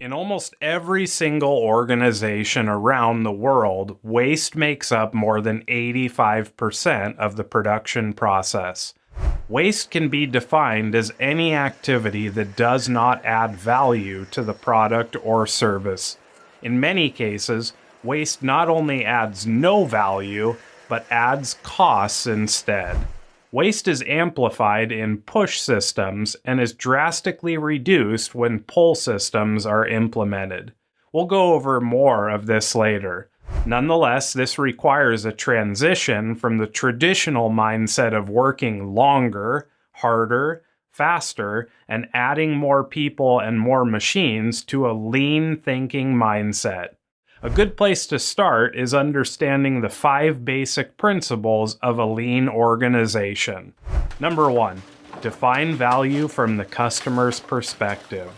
In almost every single organization around the world, waste makes up more than 85% of the production process. Waste can be defined as any activity that does not add value to the product or service. In many cases, waste not only adds no value, but adds costs instead. Waste is amplified in push systems and is drastically reduced when pull systems are implemented. We'll go over more of this later. Nonetheless, this requires a transition from the traditional mindset of working longer, harder, faster, and adding more people and more machines to a lean thinking mindset. A good place to start is understanding the 5 basic principles of a lean organization. Number 1, define value from the customer's perspective.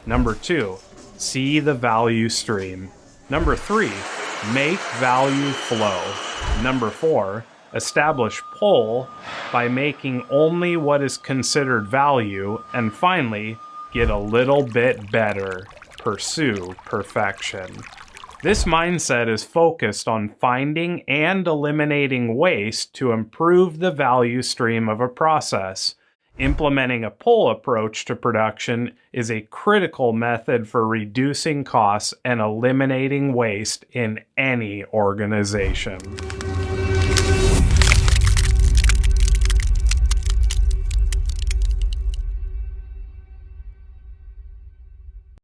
Number 2, see the value stream. Number 3, make value flow. Number 4, establish pull by making only what is considered value. And finally, get a little bit better. Pursue perfection. This mindset is focused on finding and eliminating waste to improve the value stream of a process. Implementing a pull approach to production is a critical method for reducing costs and eliminating waste in any organization.